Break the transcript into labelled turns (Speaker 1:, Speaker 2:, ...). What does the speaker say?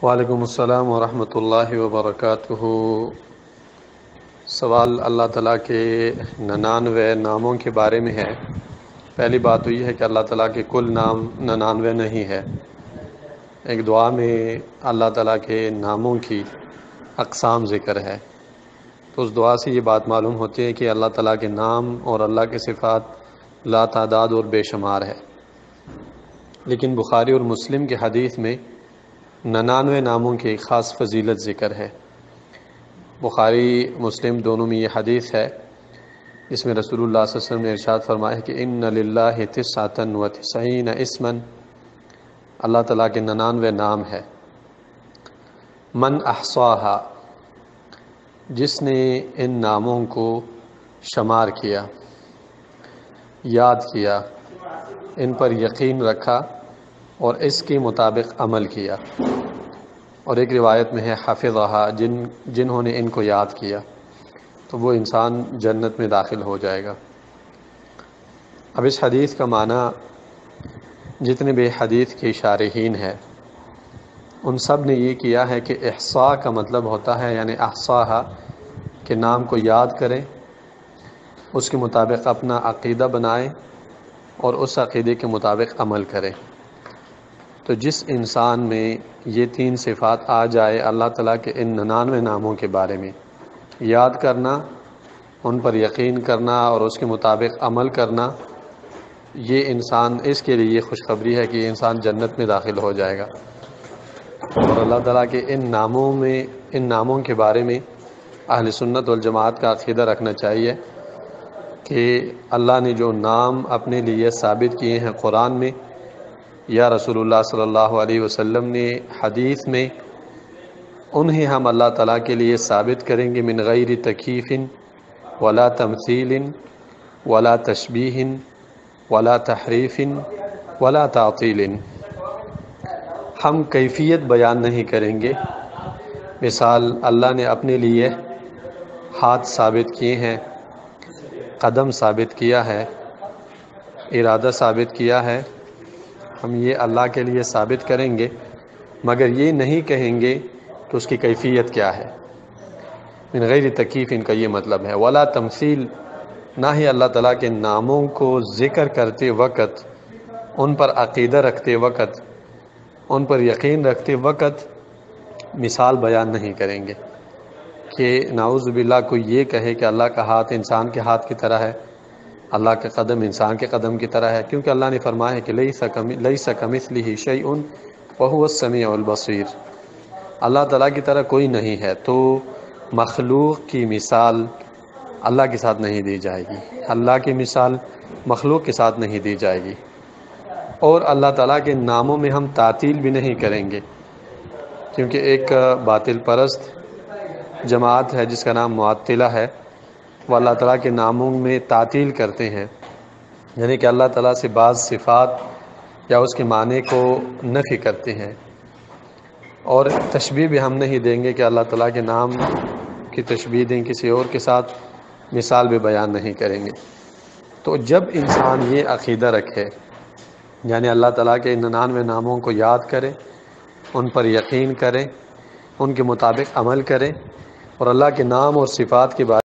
Speaker 1: وعلیکم السلام ورحمۃ اللہ وبرکاتہ۔ سوال اللہ تعالیٰ کے 99 ناموں کے بارے میں ہے۔ پہلی بات تو یہ ہے کہ اللہ تعالیٰ کے کل نام 99 نہیں ہے۔ ایک دعا میں اللہ تعالیٰ کے ناموں کی اقسام ذکر ہے، تو اس دعا سے یہ بات معلوم ہوتی ہے کہ اللہ تعالیٰ کے نام اور اللہ کے صفات لا تعداد اور بے شمار ہے۔ لیکن بخاری اور مسلم کے حدیث میں 99 ناموں کی ایک خاص فضیلت ذکر ہے۔ بخاری مسلم دونوں میں یہ حدیث ہے جس میں رسول اللہ صلی اللہ علیہ وسلم نے ارشاد فرمایا کہ ان للہ 99 اسما، اللہ تعالیٰ کے 99 نام ہے۔ من احصاها، جس نے ان ناموں کو شمار کیا، یاد کیا، ان پر یقین رکھا اور اس کے مطابق عمل کیا، اور ایک روایت میں ہے حفظہا، جنہوں نے ان کو یاد کیا، تو وہ انسان جنت میں داخل ہو جائے گا۔ اب اس حدیث کا معنی جتنے بھی حدیث کے شارحین ہیں ان سب نے یہ کیا ہے کہ احصاء کا مطلب ہوتا ہے، یعنی احصاہا، کہ نام کو یاد کریں، اس کے مطابق اپنا عقیدہ بنائیں اور اس عقیدے کے مطابق عمل کریں۔ تو جس انسان میں یہ 3 صفات آ جائے اللہ تعالیٰ کے ان 99 ناموں کے بارے میں، یاد کرنا، ان پر یقین کرنا اور اس کے مطابق عمل کرنا، یہ انسان، اس کے لیے یہ خوشخبری ہے کہ یہ انسان جنت میں داخل ہو جائے گا۔ اور اللہ تعالیٰ کے ان ناموں کے بارے میں اہل سنت والجماعت کا عقیدہ رکھنا چاہیے کہ اللہ نے جو نام اپنے لیے ثابت کیے ہیں قرآن میں یا رسول اللہ صلی اللہ علیہ وسلم نے حدیث میں، انہیں ہم اللہ تعالیٰ کے لیے ثابت کریں گے من غیر تکییف ولا تمثیل ولا تشبیہ ولا تحریف ولا تعطیل۔ ہم کیفیت بیان نہیں کریں گے۔ مثال، اللہ نے اپنے لیے ہاتھ ثابت کیے ہیں، قدم ثابت کیا ہے، ارادہ ثابت کیا ہے، ہم یہ اللہ کے لیے ثابت کریں گے، مگر یہ نہیں کہیں گے کہ اس کی کیفیت کیا ہے۔ من غیر تکییف، ان کا یہ مطلب ہے۔ ولا تمثیل، نہ ہی اللہ تعالیٰ کے ناموں کو ذکر کرتے وقت، ان پر عقیدہ رکھتے وقت، ان پر یقین رکھتے وقت مثال بیان نہیں کریں گے کہ نعوذ باللہ کوئی یہ کہے کہ اللہ کا ہاتھ انسان کے ہاتھ کی طرح ہے، اللہ کا قدم انسان کے قدم کی طرح ہے، کیونکہ اللہ نے فرمایا ہے کہ لیس کمثلہ شیء وہو السمیع البصیر، اللہ تعالیٰ کی طرح کوئی نہیں ہے۔ تو مخلوق کی مثال اللہ کے ساتھ نہیں دی جائے گی، اللہ کی مثال مخلوق کے ساتھ نہیں دی جائے گی، اور اللہ تعالیٰ کے ناموں میں ہم تعطیل بھی نہیں کریں گے، کیونکہ ایک باطل پرست جماعت ہے جس کا نام معطلہ ہے، وہ اللہ تعالیٰ کے ناموں میں تعطیل کرتے ہیں، یعنی کہ اللہ تعالیٰ سے بعض صفات یا اس کے معنی کو نفی کرتے ہیں، اور تشبیہ بھی ہم نہیں دیں گے کہ اللہ تعالیٰ کے نام کی تشبیہ دیں کسی اور کے ساتھ، مثال بھی بیان نہیں کریں گے۔ تو جب انسان یہ عقیدہ رکھے، یعنی اللہ تعالیٰ کے 99 ناموں کو یاد کرے، ان پر یقین کرے، ان کے مطابق عمل کرے، اور اللہ کے نام اور صفات کے بارے